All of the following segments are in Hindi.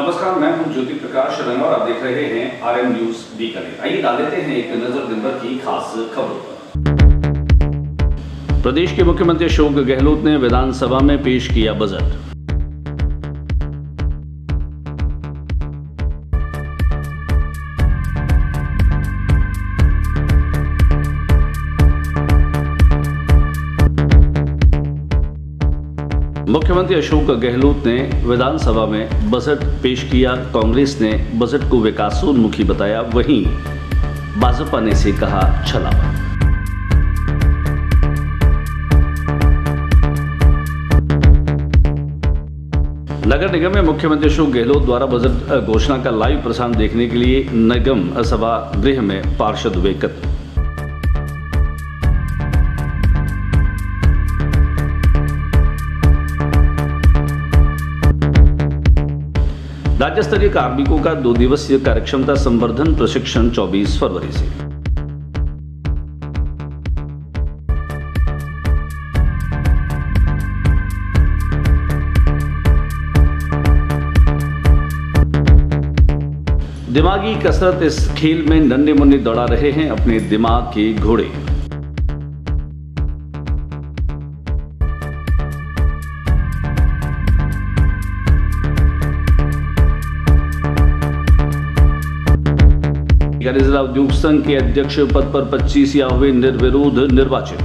नमस्कार, मैं हूं ज्योति प्रकाश रंगा और आप देख रहे हैं आरएम न्यूज बीकानेर। आइए डाल देते हैं एक नजर दिन भर की खास खबरों पर। प्रदेश के मुख्यमंत्री अशोक गहलोत ने विधानसभा में पेश किया बजट। मुख्यमंत्री अशोक गहलोत ने विधानसभा में बजट पेश किया। कांग्रेस ने बजट को विकासोन्मुखी बताया, वहीं भाजपा ने इसे कहा छलावा। नगर निगम में मुख्यमंत्री अशोक गहलोत द्वारा बजट घोषणा का लाइव प्रसारण देखने के लिए निगम सभागृह में पार्षद हुए एकत्र। राज्य स्तरीय कार्मिकों का 2 दिवसीय कार्यक्षमता संवर्धन प्रशिक्षण 24 फरवरी से। दिमागी कसरत, इस खेल में नन्हे मुन्ने दौड़ा रहे हैं अपने दिमाग के घोड़े। जिला उद्योग संघ के अध्यक्ष पद पर 25 या हुए निर्विरोध निर्वाचित।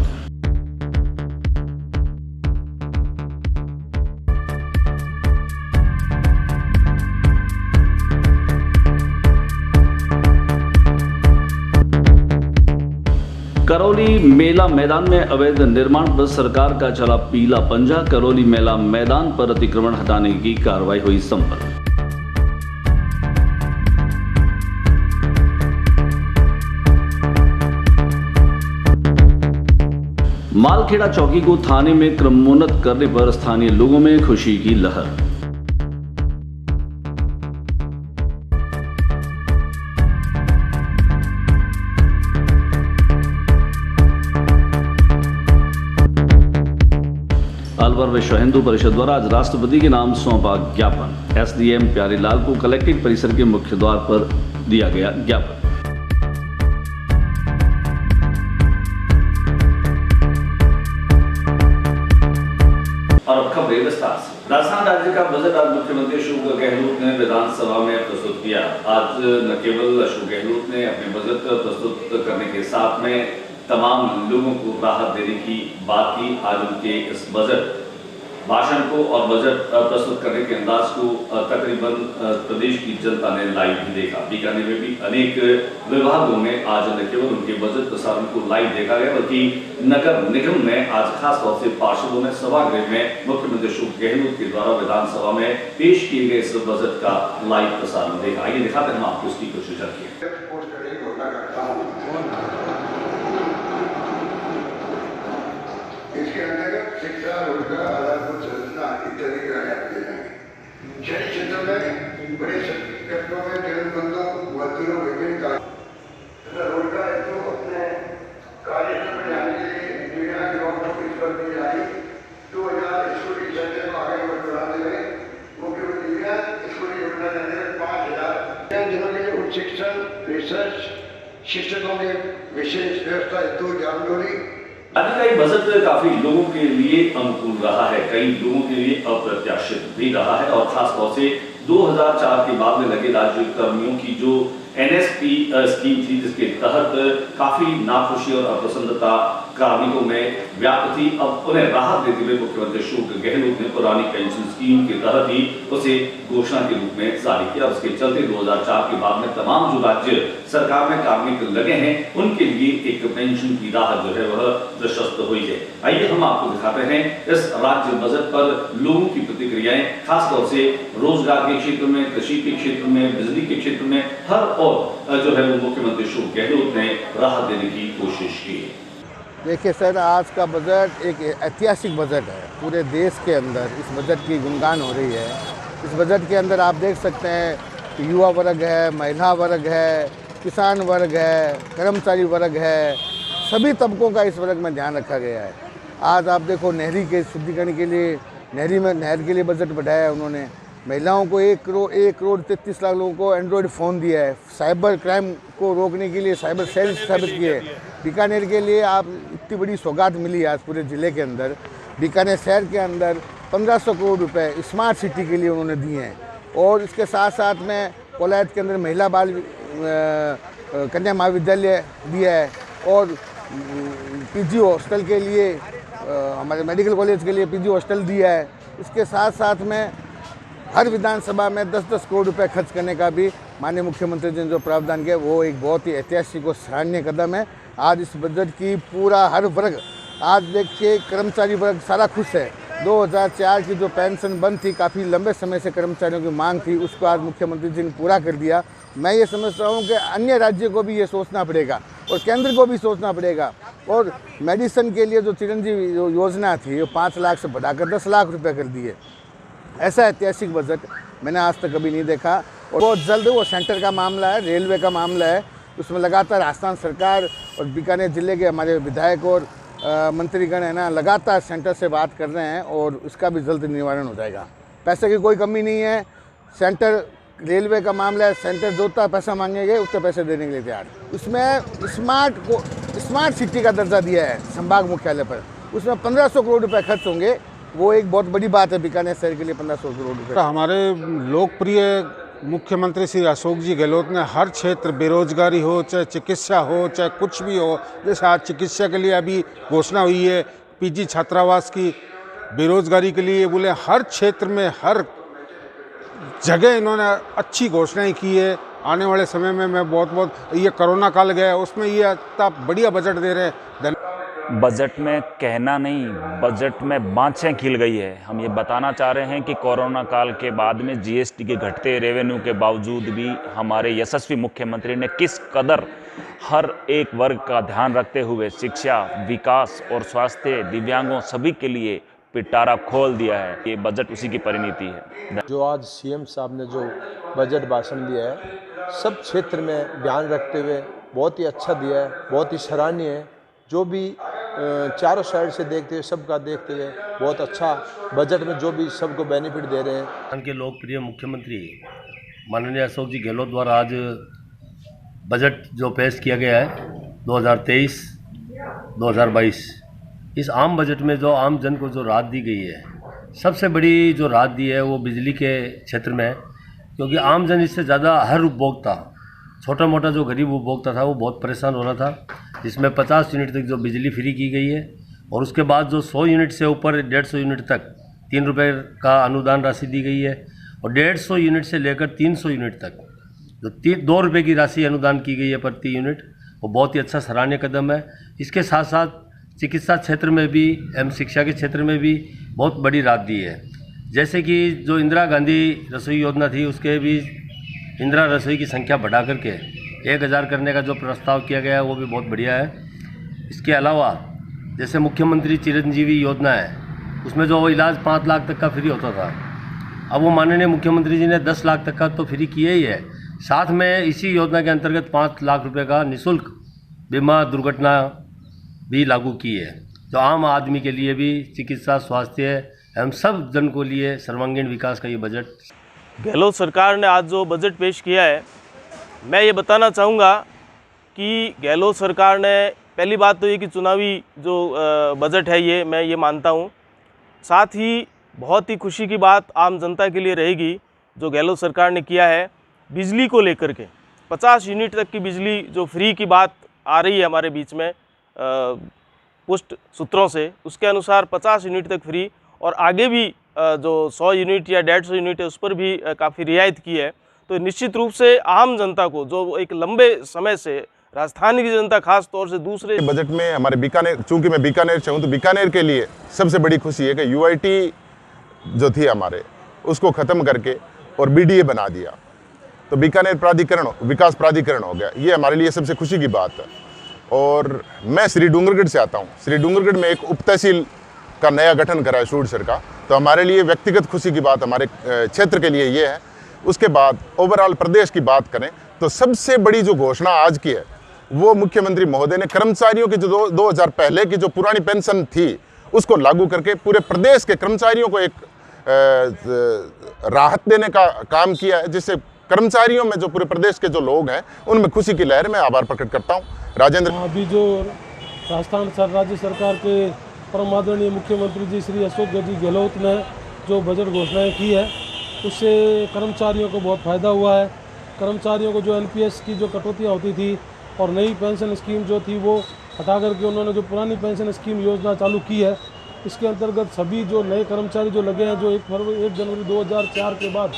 करौली मेला मैदान में अवैध निर्माण पर सरकार का चला पीला पंजा। करौली मेला मैदान पर अतिक्रमण हटाने की कार्रवाई हुई संपन्न। मालखेड़ा चौकी को थाने में क्रमोन्नत करने पर स्थानीय लोगों में खुशी की लहर। अलवर विश्व हिंदू परिषद द्वारा आज राष्ट्रपति के नाम सौंपा ज्ञापन। एसडीएम प्यारेलाल को कलेक्ट्रेट परिसर के मुख्य द्वार पर दिया गया ज्ञापन। और अब खबरें विस्तार से। राजस्थान राज्य का बजट आज मुख्यमंत्री अशोक गहलोत ने विधानसभा में प्रस्तुत किया। आज न केवल अशोक गहलोत ने अपने बजट प्रस्तुत करने के साथ में तमाम लोगों को राहत देने की बात की। आज उनके इस बजट भाषण को और बजट प्रस्तुत करने के अंदाज को तकरीबन प्रदेश की जनता ने लाइव भी देखा। बीकानेर में भी अनेक विभागों में आज न केवल उनके बजट प्रसारण को लाइव देखा गया, बल्कि नगर निगम में आज खास तौर से पार्षदों ने सभागृह में मुख्यमंत्री अशोक गहलोत के द्वारा विधानसभा में पेश किए गए इस बजट का लाइव प्रसारण देखा। आइए दिखाते हैं हम आपको उसकी कोशिश रखिए। इसके अंतर्गत शिक्षा, रोजगार, आधारभूत संरचना इत्यादि ग्राहक दिए जाएंगे। शहरी क्षेत्र में बड़े क्षेत्रों में जरूरतमंदों, मजदूरों, विभिन्न रोजगार हेतु अपने कार्यक्रम में जाने के लिए इंजीनियर युवाओं को इस पर दी जाएगी। 2000 स्कूली सेंटर को आगे बढ़ाते हुए मुख्यमंत्री स्कूली योजना के अंतर्गत 5000 जिलों के लिए उच्च शिक्षण, रिसर्च, शिक्षकों के विशेष व्यवस्था हेतु जानकारी। आज का ये बजट काफी लोगों के लिए अनुकूल रहा है, कई लोगों के लिए अप्रत्याशित भी रहा है और खास तौर से 2004 के बाद में लगे राज्य कर्मियों की जो एनएसपी स्कीम थी, जिसके तहत काफी नाखुशी और अप्रसन्नता कार्मिकों में व्याप्त थी। अब उन्हें राहत देते हुए मुख्यमंत्री अशोक गहलोत ने पुरानी पेंशन स्कीम के तहत ही उसे घोषणा के रूप में जारी किया। उसके चलते 2004 के बाद में तमाम जो राज्य सरकार में कार्मिक लगे हैं उनके लिए एक पेंशन की राहत जो है वह प्रशस्त हुई है। आइए हम आपको दिखाते हैं इस राज्य बजट पर लोगों की प्रतिक्रियाएं, खासतौर से रोजगार के क्षेत्र में, कृषि के क्षेत्र में, बिजली के क्षेत्र में, हर और जो है वो मुख्यमंत्री अशोक गहलोत ने राहत देने की कोशिश की है। देखिए सर, आज का बजट एक ऐतिहासिक बजट है। पूरे देश के अंदर इस बजट की गुणगान हो रही है। इस बजट के अंदर आप देख सकते हैं कि युवा वर्ग है, महिला वर्ग है, किसान वर्ग है, कर्मचारी वर्ग है, सभी तबकों का इस वर्ग में ध्यान रखा गया है। आज आप देखो नहरी के शुद्धिकरण के लिए नहर के लिए बजट बढ़ाया है उन्होंने। महिलाओं को 1 करोड़ 33 लाख लोगों को एंड्रॉयड फ़ोन दिया है। साइबर क्राइम को रोकने के लिए साइबर सेल स्थापित किए हैं। बीकानेर के लिए आप इतनी बड़ी सौगात मिली आज पूरे ज़िले के अंदर। बीकानेर शहर के अंदर 1500 करोड़ रुपए स्मार्ट सिटी के लिए उन्होंने दिए हैं। और इसके साथ साथ में कोलायत के अंदर महिला बाल कन्या महाविद्यालय दिया है और पीजी हॉस्टल के लिए हमारे मेडिकल कॉलेज के लिए पीजी हॉस्टल दिया है। इसके साथ साथ में हर विधानसभा में 10-10 करोड़ रुपए खर्च करने का भी माननीय मुख्यमंत्री जी ने जो प्रावधान किया वो एक बहुत ही ऐतिहासिक और सराहनीय कदम है। आज इस बजट की पूरा हर वर्ग, आज देखिए कर्मचारी वर्ग सारा खुश है। 2004 की जो पेंशन बंद थी, काफ़ी लंबे समय से कर्मचारियों की मांग थी, उसको आज मुख्यमंत्री जी ने पूरा कर दिया। मैं ये समझता हूँ कि अन्य राज्यों को भी ये सोचना पड़ेगा और केंद्र को भी सोचना पड़ेगा। और मेडिसिन के लिए जो चिरंजीवी योजना थी वो 5 लाख से बढ़ाकर 10 लाख रुपए कर दिए। ऐसा ऐतिहासिक बजट मैंने आज तक कभी नहीं देखा। और बहुत जल्द वो सेंटर का मामला है, रेलवे का मामला है, उसमें लगातार राजस्थान सरकार और बीकानेर ज़िले के हमारे विधायक और मंत्रीगण है ना लगातार सेंटर से बात कर रहे हैं और इसका भी जल्द निवारण हो जाएगा। पैसे की कोई कमी नहीं है। सेंटर रेलवे का मामला है, सेंटर जितना पैसा मांगेंगे उतने पैसे देने के लिए तैयार। उसमें स्मार्ट सिटी का दर्जा दिया है संभाग मुख्यालय पर, उसमें 1500 करोड़ रुपए खर्च होंगे। वो एक बहुत बड़ी बात है बीकानेर शहर के लिए 1500 करोड़ रुपए। हमारे लोकप्रिय मुख्यमंत्री श्री अशोक जी गहलोत ने हर क्षेत्र, बेरोजगारी हो चाहे चिकित्सा हो चाहे कुछ भी हो, जैसे आज चिकित्सा के लिए अभी घोषणा हुई है पीजी छात्रावास की, बेरोजगारी के लिए बोले हर क्षेत्र में हर जगह इन्होंने अच्छी घोषणाएं की है। आने वाले समय में मैं बहुत ये कोरोना काल गया उसमें ये इतना बढ़िया बजट दे रहे हैं। बजट में कहना नहीं, बजट में बाँछें खिल गई है। हम ये बताना चाह रहे हैं कि कोरोना काल के बाद में जीएसटी के घटते रेवेन्यू के बावजूद भी हमारे यशस्वी मुख्यमंत्री ने किस कदर हर एक वर्ग का ध्यान रखते हुए शिक्षा, विकास और स्वास्थ्य, दिव्यांगों सभी के लिए पिटारा खोल दिया है। ये बजट उसी की परिणति है। जो आज सीएम साहब ने जो बजट भाषण दिया है, सब क्षेत्र में ध्यान रखते हुए बहुत ही अच्छा दिया है, बहुत ही सराहनीय है। जो भी चारों साइड से देखते हुए, सबका देखते हुए बहुत अच्छा बजट में जो भी सबको बेनिफिट दे रहे हैं। उनके लोकप्रिय मुख्यमंत्री माननीय अशोक जी गहलोत द्वारा आज बजट जो पेश किया गया है 2023-2022, इस आम बजट में जो आम जन को जो राहत दी गई है, सबसे बड़ी जो राहत दी है वो बिजली के क्षेत्र में है। क्योंकि आम जन इससे ज़्यादा हर उपभोक्ता, छोटा मोटा जो गरीब उपभोक्ता था वो बहुत परेशान हो रहा था, जिसमें 50 यूनिट तक जो बिजली फ्री की गई है और उसके बाद जो 100 यूनिट से ऊपर 150 यूनिट तक 3 रुपये का अनुदान राशि दी गई है और 150 यूनिट से लेकर 300 यूनिट तक जो 2 रुपये की राशि अनुदान की गई है प्रति यूनिट, वो बहुत ही अच्छा सराहनीय कदम है। इसके साथ साथ चिकित्सा क्षेत्र में भी एवं शिक्षा के क्षेत्र में भी बहुत बड़ी राहत दी है। जैसे कि जो इंदिरा गांधी रसोई योजना थी, उसके भी इंदिरा रसोई की संख्या बढ़ा करके 1000 करने का जो प्रस्ताव किया गया है वो भी बहुत बढ़िया है। इसके अलावा जैसे मुख्यमंत्री चिरंजीवी योजना है, उसमें जो इलाज 5 लाख तक का फ्री होता था, अब वो माननीय मुख्यमंत्री जी ने 10 लाख तक का तो फ्री किया ही है, साथ में इसी योजना के अंतर्गत 5 लाख रुपए का निःशुल्क बीमा दुर्घटना भी लागू की है, जो आम आदमी के लिए भी चिकित्सा, स्वास्थ्य एवं सब जन को लिए सर्वांगीण विकास का ये बजट। गहलोत सरकार ने आज जो बजट पेश किया है, मैं ये बताना चाहूँगा कि गहलोत सरकार ने, पहली बात तो ये कि चुनावी जो बजट है ये मैं ये मानता हूँ। साथ ही बहुत ही खुशी की बात आम जनता के लिए रहेगी जो गहलोत सरकार ने किया है बिजली को लेकर के। 50 यूनिट तक की बिजली जो फ्री की बात आ रही है हमारे बीच में पुष्ट सूत्रों से, उसके अनुसार 50 यूनिट तक फ्री और आगे भी जो 100 यूनिट या 150 यूनिट है उस पर भी काफ़ी रियायत की है। तो निश्चित रूप से आम जनता को, जो एक लंबे समय से राजस्थान की जनता खास तौर से दूसरे बजट में हमारे बीकानेर, चूंकि मैं बीकानेर से हूँ तो बीकानेर के लिए सबसे बड़ी खुशी है कि यूआईटी जो थी हमारे उसको ख़त्म करके और बीडीए बना दिया, तो बीकानेर प्राधिकरण, विकास प्राधिकरण हो गया। ये हमारे लिए सबसे खुशी की बात है। और मैं श्री डूंगरगढ़ से आता हूँ। श्री डूंगरगढ़ में एक उप तहसील का नया गठन करा है शूरसर का, तो हमारे लिए व्यक्तिगत खुशी की बात हमारे क्षेत्र के लिए ये है। उसके बाद ओवरऑल प्रदेश की बात करें तो सबसे बड़ी जो घोषणा आज की है वो मुख्यमंत्री महोदय ने कर्मचारियों की जो 2000 पहले की जो पुरानी पेंशन थी उसको लागू करके पूरे प्रदेश के कर्मचारियों को एक राहत देने का काम किया है, जिससे कर्मचारियों में जो पूरे प्रदेश के जो लोग हैं उनमें खुशी की लहर में आभार प्रकट करता हूँ। राजेंद्र, अभी जो राजस्थान राज्य सरकार के परम आदरणीय मुख्यमंत्री जी श्री अशोक जी गहलोत ने जो बजट घोषणाएं की है, उससे कर्मचारियों को बहुत फ़ायदा हुआ है। कर्मचारियों को जो एनपीएस की जो कटौतियाँ होती थी और नई पेंशन स्कीम जो थी वो हटा करके उन्होंने जो पुरानी पेंशन स्कीम योजना चालू की है, इसके अंतर्गत सभी जो नए कर्मचारी जो लगे हैं, जो 1 जनवरी 2004 के बाद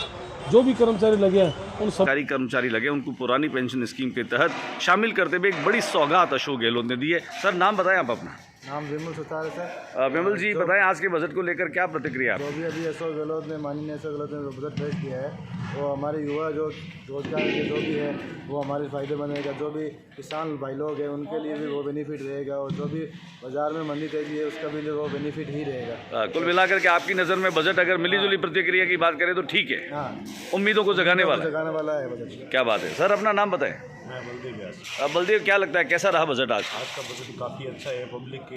जो भी कर्मचारी लगे हैं उन सरकारी कर्मचारी लगे उनको पुरानी पेंशन स्कीम के तहत शामिल करते हुए एक बड़ी सौगात अशोक गहलोत ने दी है। सर, नाम बताएं आप अपना। नाम विमल सुतार है सर। विमल जी, बताएं आज के बजट को लेकर क्या प्रतिक्रिया है? जो भी अभी अशोक गहलोत ने, माननीय अशोक गहलोत ने जो बजट पेश किया है, वो हमारे युवा जो रोजगार के जो भी है वो हमारे फ़ायदेमंद रहेगा। जो भी किसान भाई लोग हैं उनके लिए भी वो बेनिफिट रहेगा, और जो भी बाजार में मंदी तेजी है उसका भी वो बेनिफिट ही रहेगा। कुल मिलाकर के आपकी नज़र में बजट अगर मिलीजुली प्रतिक्रिया की बात करें तो ठीक है, हाँ, उम्मीदों को जगाने वाला है बजट। क्या बात है। सर, अपना नाम बताएं। मैं बलदेव व्यास। बलदेव, क्या लगता है कैसा रहा बजट आज? आज का बजट काफ़ी अच्छा है, पब्लिक के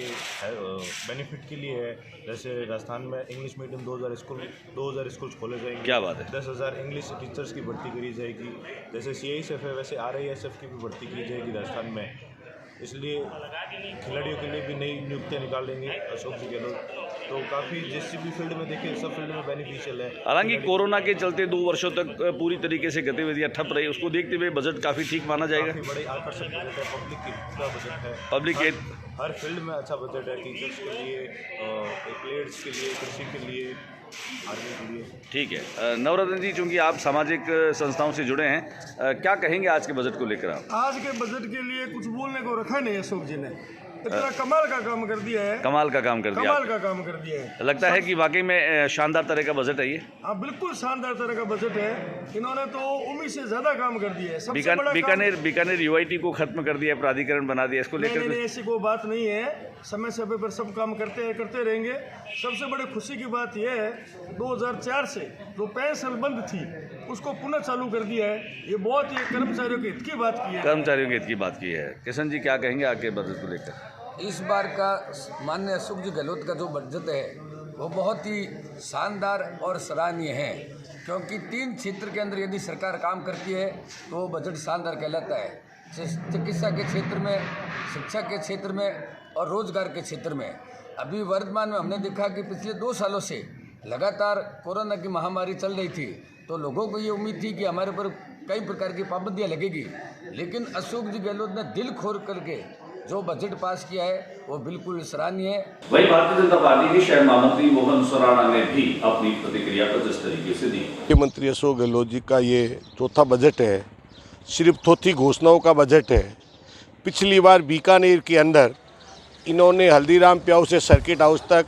बेनिफिट के लिए है। जैसे राजस्थान में इंग्लिश मीडियम 2000 स्कूल खोले जाएंगे। क्या बात है। 10,000 इंग्लिश टीचर्स की भर्ती करी जाएगी। जैसे CISF है वैसे RISF की भी भर्ती की जाएगी राजस्थान में। इसलिए खिलाड़ियों के लिए भी नई नियुक्तियाँ निकालेंगे अशोक जी गहलोत। तो काफ़ी जिस भी फील्ड में देखें सब फील्ड में बेनिफिशियल है। हालांकि कोरोना के चलते 2 वर्षों तक पूरी तरीके से गतिविधियां ठप रही, उसको देखते हुए बजट काफ़ी ठीक माना जाएगा। काफ़ी बड़े आकर्षक बजट है, पब्लिक का बजट है। पब्लिक के हर फील्ड में अच्छा बजट है, टीचर्स के लिए, प्लेयर्स के लिए, कृषि के लिए, आर्मी के लिए। ठीक है। नवरत्न जी, चूंकि आप सामाजिक संस्थाओं से जुड़े हैं, क्या कहेंगे आज के बजट को लेकर आप? आज के बजट के लिए कुछ बोलने को रखा नहीं अशोक जी ने, इतना कमाल का काम कर दिया है। कमाल का काम कर दिया, कमाल का काम कर दिया है। लगता है कि वाकई में शानदार तरह का बजट है ये। हाँ, बिल्कुल शानदार तरह का बजट है। इन्होंने तो उम्मीद से ज्यादा काम कर दिया है। सबसे बड़ा बीकानेर UIT को खत्म कर दिया, प्राधिकरण बना दिया, इसको लेकर नहीं, ऐसी कोई बात नहीं है। समय समय पर सब काम करते रहेंगे। सबसे बड़ी खुशी की बात यह है 2004 से जो पेंशन बंद थी उसको पुनः चालू कर दिया है। ये बहुत ही कर्मचारियों के हित की बात की है। कर्मचारियों के हित की बात की है। किशन जी, क्या कहेंगे आगे बजट को लेकर? इस बार का माननीय अशोक जी गहलोत का जो बजट है वो बहुत ही शानदार और सराहनीय है, क्योंकि 3 क्षेत्र के अंदर यदि सरकार काम करती है तो वो बजट शानदार कहलाता है। चिकित्सा के क्षेत्र में, शिक्षा के क्षेत्र में और रोजगार के क्षेत्र में। अभी वर्तमान में हमने देखा कि पिछले 2 सालों से लगातार कोरोना की महामारी चल रही थी, तो लोगों को ये उम्मीद थी कि हमारे ऊपर कई प्रकार की पाबंदियाँ लगेगी, लेकिन अशोक जी गहलोत ने दिल खोल करके जो बजट पास किया है वो बिल्कुल सराहनीय है। वहीं भारतीय जनता पार्टी के शहर महामंत्री मोहन सोराणा ने भी अपनी प्रतिक्रिया कुछ इस तरीके से दी। मुख्यमंत्री अशोक गहलोत जी का ये चौथा बजट है, सिर्फ थोथी घोषणाओं का बजट है। पिछली बार बीकानेर के अंदर इन्होंने हल्दीराम प्याऊ से सर्किट हाउस तक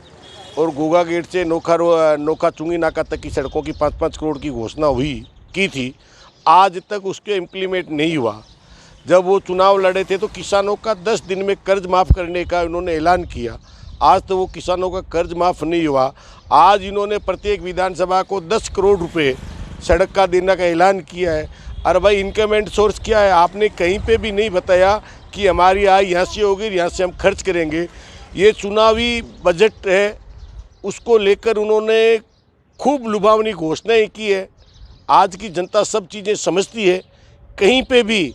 और गोगा गेट से नोखा चुंगी नाका तक की सड़कों की 5-5 करोड़ की घोषणा की थी। आज तक उसके इम्प्लीमेंट नहीं हुआ। जब वो चुनाव लड़े थे तो किसानों का 10 दिन में कर्ज माफ़ करने का उन्होंने ऐलान किया। आज तो वो किसानों का कर्ज माफ़ नहीं हुआ। आज इन्होंने प्रत्येक विधानसभा को 10 करोड़ रुपए सड़क का देने का ऐलान किया है। अरे भाई, इनकमेंट सोर्स क्या है? आपने कहीं पे भी नहीं बताया कि हमारी आय यहाँ से होगी, यहाँ से हम खर्च करेंगे। ये चुनावी बजट है, उसको लेकर उन्होंने खूब लुभावनी घोषणाएं की है। आज की जनता सब चीज़ें समझती है। कहीं पे भी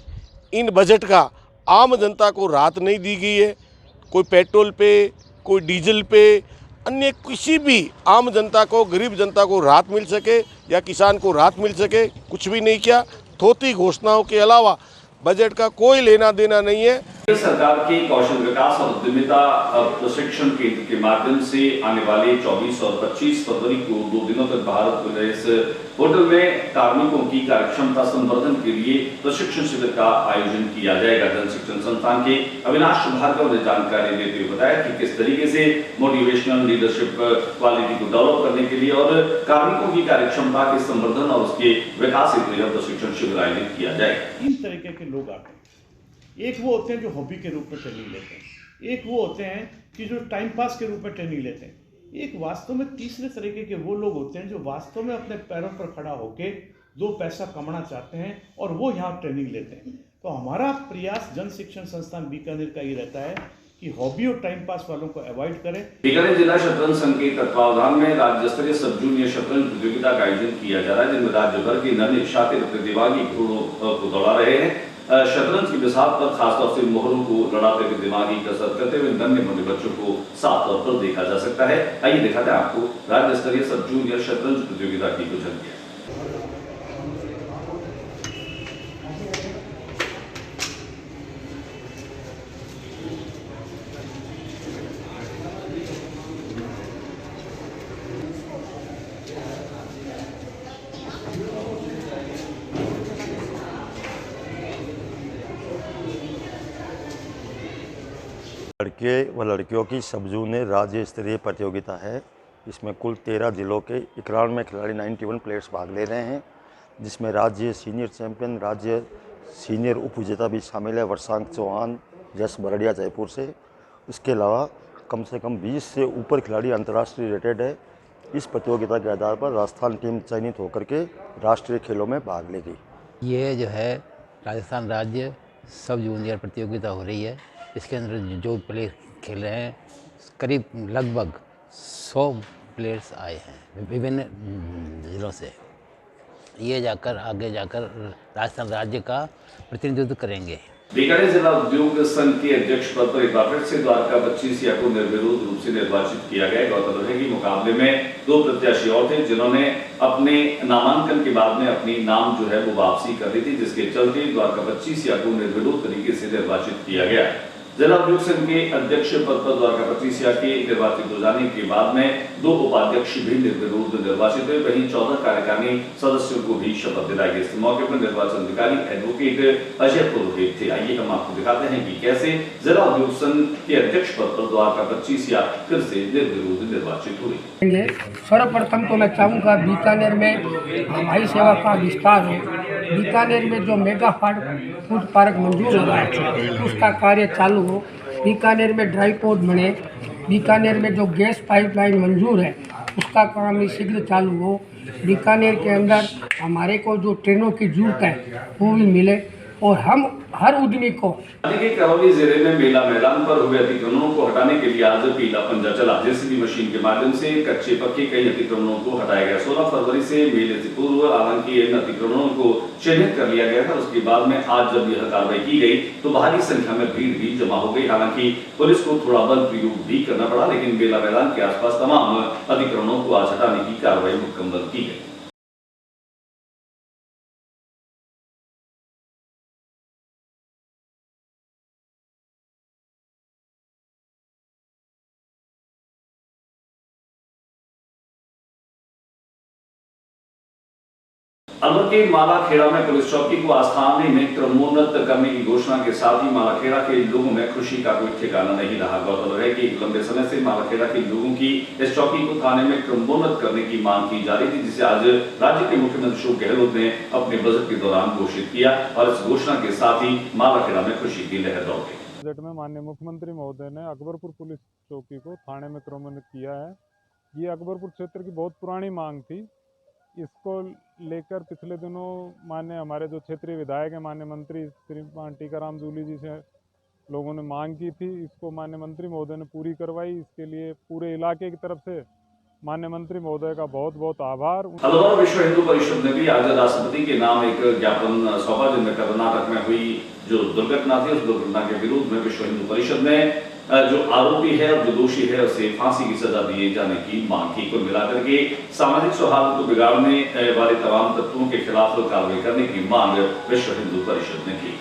इन बजट का आम जनता को राहत नहीं दी गई है। कोई पेट्रोल पे, कोई डीजल पे, अन्य किसी भी आम जनता को, गरीब जनता को राहत मिल सके या किसान को राहत मिल सके, कुछ भी नहीं किया। थोथी घोषणाओं के अलावा बजट का कोई लेना देना नहीं है। सरकार के कौशल विकास और उद्यमिता प्रशिक्षण केंद्र के माध्यम से आने वाले 24 और 25 फरवरी को 2 दिनों तक भारत प्रदेश होटल में कार्मिकों की कार्यक्षमता संवर्धन के लिए प्रशिक्षण शिविर का आयोजन किया जाएगा। जन शिक्षण संस्थान के अविनाश भार्गव ने जानकारी देते हुए बताया कि किस तरीके से मोटिवेशनल लीडरशिप क्वालिटी को डेवलप करने के लिए और कार्मिकों की कार्यक्षमता के संवर्धन और उसके विकास हेतु यह प्रशिक्षण शिविर आयोजित किया जाएगा। 3 तरीके के लोग आते हैं। एक वो होते हैं जो हॉबी के रूप में ट्रेनिंग लेते हैं, एक वो होते हैं कि जो टाइम पास के रूप में ट्रेनिंग लेते हैं, एक वास्तव में तीसरे तरीके के वो लोग होते हैं जो वास्तव में अपने पैरों पर खड़ा होके 2 पैसा कमाना चाहते हैं और वो यहाँ ट्रेनिंग लेते हैं। तो हमारा प्रयास जन शिक्षण संस्थान बीकानेर का ये रहता है कि हॉबी और टाइम पास वालों को अवॉइड करें। बीकानेर जिला शतरंज संघ के तत्वावधान में राज्य स्तरीय सब जूनियर शतरंज प्रतियोगिता का आयोजन किया जा रहा है, जिनमें राज्य भर के नन्हे शातिर प्रतिभागी घोड़ों को दौड़ा रहे हैं। शतरंज की बिसात पर खासतौर से मोहरों को लड़ाते हुए दिमागी कसरत करते हुए नन्हे मुन्ने बच्चों को साफ तौर पर देखा जा सकता है। आइए दिखाते हैं आपको राज्य स्तरीय सब जूनियर शतरंज प्रतियोगिता की कुछ झलकियां। लड़के व लड़कियों की सब जूनियर राज्य स्तरीय प्रतियोगिता है। इसमें कुल 13 जिलों के 91 खिलाड़ी 91 प्लेयर्स भाग ले रहे हैं, जिसमें राज्य सीनियर चैंपियन, राज्य सीनियर उप विजेता भी शामिल है, वर्षांक चौहान, यश बरड़िया जयपुर से। इसके अलावा कम से कम 20 से ऊपर खिलाड़ी अंतर्राष्ट्रीय रेटेड है। इस प्रतियोगिता के आधार पर राजस्थान टीम चयनित होकर के राष्ट्रीय खेलों में भाग लेगी। ये जो है राजस्थान राज्य सब जूनियर प्रतियोगिता हो रही है। इसके अंदर जो प्लेयर खेल रहे हैं, करीब लगभग 100 प्लेयर्स आए हैं विभिन्न जिलों से। ये जाकर आगे जाकर राजस्थान राज्य का प्रतिनिधित्व करेंगे। बीकानेर जिला उद्योग संघ के अध्यक्ष पद पर एक बार फिर से द्वारका 25 को निर्विरोध रूप से निर्वाचित किया गया। गौरतलब है कि मुकाबले में 2 प्रत्याशी और थे, जिन्होंने अपने नामांकन के बाद में अपनी नाम जो है वो वापसी कर दी थी, जिसके चलते द्वारका 25 को निर्विरोध तरीके से निर्वाचित किया गया। जिला उद्योग संघ के अध्यक्ष पद पर द्वारका 25 के निर्वाचित हो जाने के बाद में 2 उपाध्यक्ष भी निर्विरोध निर्वाचित हुए। वहीं 14 कार्यकारिणी सदस्यों को भी शपथ दिलाई गई। इस मौके पर निर्वाचन अधिकारी एडवोकेट अजय पुरोहित थे। आइए हम आपको दिखाते हैं कि कैसे जिला उद्योग संघ के अध्यक्ष पद पर द्वारका 25 फिर से निर्विरोध निर्वाचित हुए। सर्वप्रथम तो मैं चाहूँगा बीकानेर में हवाई सेवा का विस्तार हो। बीकानेर में जो मेगा फूड पार्क मंजूर हो रहा है उसका कार्य चालू हो। बीकानेर में ड्राई पोर्ट बने। बीकानेर में जो गैस पाइपलाइन मंजूर है उसका काम भी शीघ्र चालू हो। बीकानेर के अंदर हमारे को जो ट्रेनों की जरूरत है वो भी मिले और हम हर उद्यमी को। करौली जिले में मेला मैदान पर हुए अतिक्रमणों को हटाने के लिए आज पीला पंजा चला। जेसीबी मशीन के माध्यम से कच्चे पक्के कई अतिक्रमणों को हटाया गया। 16 फरवरी से मेले से पूर्व हालांकि इन अतिक्रमणों को चिन्हित कर लिया गया था। उसके बाद में आज जब यह कार्रवाई की गई तो भारी संख्या में भीड़ भी जमा हो गई। हालांकि पुलिस को थोड़ा बल प्रयोग भी करना पड़ा, लेकिन मेला मैदान के आसपास तमाम अतिक्रमणों को आज हटाने की कार्रवाई मुकम्मल की गई। अलवर के मालाखेड़ा में पुलिस चौकी को आस्थानी में क्रमोन्नत करने की घोषणा के साथ ही मालाखेड़ा के लोगों में खुशी का कोई ठिकाना नहीं रहा। गौरतलब है कि लंबे समय से मालाखेड़ा के लोगों की इस चौकी को थाने में क्रमोन्नत करने की मांग की जा रही थी, जिसे आज राज्य के मुख्यमंत्री अशोक गहलोत ने अपने बजट के दौरान घोषित किया और इस घोषणा के साथ ही मालाखेड़ा में खुशी की लहर दौड़ गई। बजट में माननीय मुख्यमंत्री महोदय ने अकबरपुर पुलिस चौकी को थाने में क्रमोन्नत किया है। ये अकबरपुर क्षेत्र की बहुत पुरानी मांग थी। इसको लेकर पिछले दिनों माननीय हमारे जो क्षेत्रीय विधायक हैं, माननीय मंत्री श्रीमान टीकाराम जूली जी से लोगों ने मांग की थी। इसको माननीय मंत्री महोदय ने पूरी करवाई। इसके लिए पूरे इलाके की तरफ से माननीय मंत्री महोदय का बहुत बहुत आभार। अलवर विश्व हिंदू परिषद ने भी आज राष्ट्रपति के नाम एक ज्ञापन सौंपा, जिनमें कर्नाटक में हुई जो दुर्घटना थी उस दुर्घटना के विरोध में विश्व हिंदू परिषद ने जो आरोपी है और जो दोषी है उसे फांसी की सजा दिए जाने की मांग की। कुल मिलाकर के सामाजिक सौहार्द को बिगाड़ने वाले तमाम तत्वों के खिलाफ कार्रवाई करने की मांग विश्व हिंदू परिषद ने की।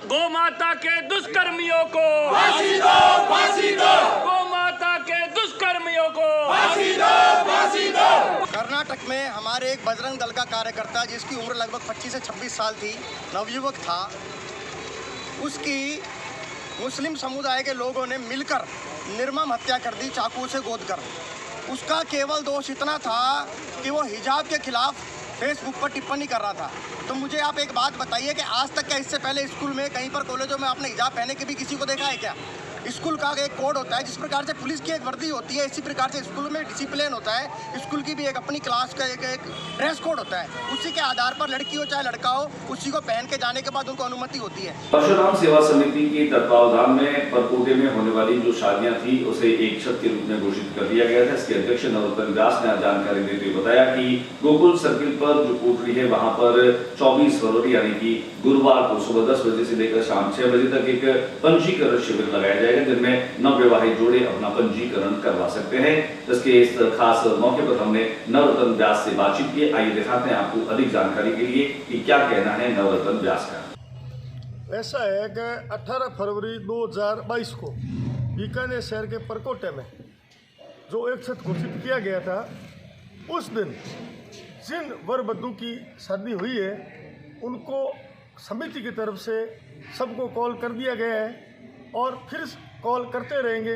गौ माता के दुष्कर्मियों को फांसी दो, फांसी दो। गौ माता के दुष्कर्मियों को फांसी दो, फांसी दो। कर्नाटक में हमारे एक बजरंग दल का कार्यकर्ता जिसकी उम्र लगभग 25 से 26 साल थी, नवयुवक था, उसकी मुस्लिम समुदाय के लोगों ने मिलकर निर्मम हत्या कर दी, चाकू से गोद कर। उसका केवल दोष इतना था कि वो हिजाब के खिलाफ फेसबुक पर टिप्पणी कर रहा था। तो मुझे आप एक बात बताइए कि आज तक क्या इससे पहले स्कूल में कहीं पर कॉलेजों में आपने हिजाब पहने के भी किसी को देखा है क्या? स्कूल का एक कोड होता है, जिस प्रकार से पुलिस की एक वर्दी होती है, इसी प्रकार से स्कूल में डिसिप्लिन होता है। स्कूल की भी एक अपनी क्लास का एक ड्रेस कोड होता है, उसी के आधार पर लड़की हो चाहे लड़का हो, उसी को पहन के जाने के बाद उनको अनुमति होती है। परशुराम सेवा समिति के तत्वावधान में परकोटे में होने वाली जो शादियां थी उसे एक छत के रूप में घोषित कर दिया गया था। इसके अध्यक्ष नवरत्न व्यास ने जानकारी देते हुए बताया कि गोकुल सर्किल पर जो कोठरी है वहां पर 24 फरवरी यानी कि गुरुवार को सुबह 10 बजे से लेकर शाम 6 बजे तक एक पंजीकरण शिविर लगाया जाएगा, जिनमें नवविवाहित जोड़े अपना पंजीकरण करवा सकते हैं। इसके इस खास मौके पर हमने नवरत्न व्यास से बातचीत की। आइए दिखाते हैं आपको अधिक जानकारी के लिए कि क्या कहना है नवरत्न व्यास का। ऐसा है कि 18 फरवरी 2022 को बीकानेर शहर के परकोटे में जो एक छत घोषित किया गया था, उस दिन जिन वर वधू की शादी हुई है उनको समिति की तरफ से सबको कॉल कर दिया गया है और फिर कॉल करते रहेंगे।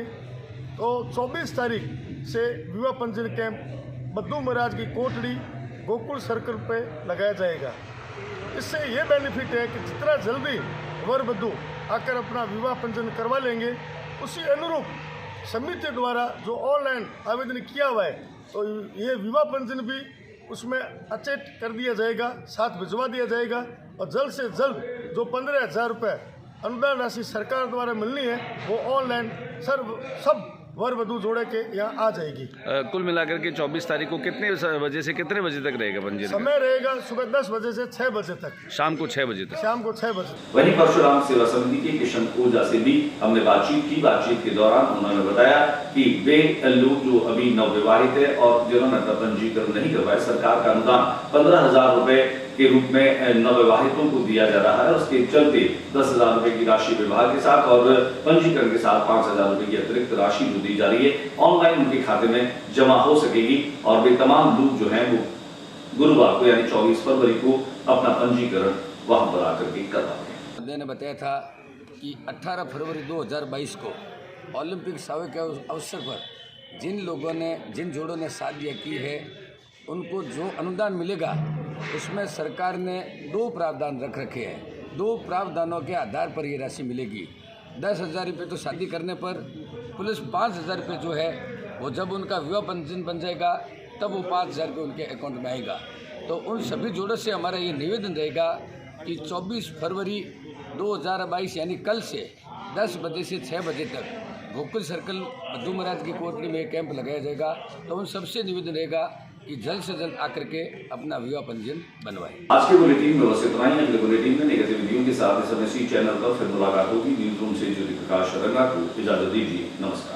तो 24 तारीख से विवाह पंजीयन कैंप बद्दू महाराज की कोटड़ी गोकुल सर्कल पे लगाया जाएगा। इससे ये बेनिफिट है कि जितना जल्दी वर वधू आकर अपना विवाह पंजीयन करवा लेंगे, उसी अनुरूप समिति द्वारा जो ऑनलाइन आवेदन किया हुआ है तो ये विवाह पंजीयन भी उसमें अचेट कर दिया जाएगा, साथ भिजवा दिया जाएगा और जल्द से जल्द जो 15,000 रुपये अनुदान राशि सरकार द्वारा मिलनी है वो ऑनलाइन सब वर वधू जोड़े के यहाँ आ जाएगी। कुल मिलाकर के 24 तारीख को कितने बजे से कितने बजे तक रहेगा पंजीयन? समय रहेगा सुबह 10 बजे से 6 बजे तक, शाम को 6 बजे तक। शाम को 6 बजे। वहीं परशुराम सेवा समिति के किशन ओझा से भी हमने बातचीत की। बातचीत के दौरान उन्होंने बताया कि वे लोग जो अभी नवविवाहित है और जिन्होंने अपना पंजीकरण नहीं करवाया, सरकार का अनुदान 15,000 रुपए के रूप में नवविवाहितों को दिया जा रहा है। उसके चलते 10,000 रुपए की राशि विवाह के साथ और पंजीकरण के साथ 5,000 रुपए की अतिरिक्त राशि जो दी जा रही है ऑनलाइन उनके खाते में जमा हो सकेगी और वे तमाम लोग जो हैं वो गुरुवार को यानी 24 फरवरी को अपना पंजीकरण वहां पर आकर के करवाएंगे। मैंने बताया था कि 18 फरवरी 2022 को ओलंपिक सावे के अवसर पर जिन जोड़ों ने शादियाँ की है उनको जो अनुदान मिलेगा उसमें सरकार ने 2 प्रावधान रख रखे हैं। 2 प्रावधानों के आधार पर ये राशि मिलेगी। 10,000 रुपये तो शादी करने पर प्लस 5,000 रुपये जो है वो जब उनका विवाह पंजीयन बन जाएगा तब वो 5,000 रुपये उनके अकाउंट में आएगा। तो उन सभी जोड़ों से हमारा ये निवेदन रहेगा कि 24 फरवरी 2022 यानी कल से 10 बजे से 6 बजे तक गोकुल सर्कल बद्दू महाराज की कोटड़ी में कैंप लगाया जाएगा। तो उन सबसे निवेदन रहेगा कि जल्द से जल्द आकर के अपना विवाह पंजीयन बनवाएं। आज के बुलेटिन में बस इतना ही। अगले बुलेटिन में नई गतिविधियों के साथ इस समय चैनल पर फिर मुलाकात होगी। न्यूज रूम से ज्योति प्रकाश रंगा को इजाजत दीजिए। नमस्कार।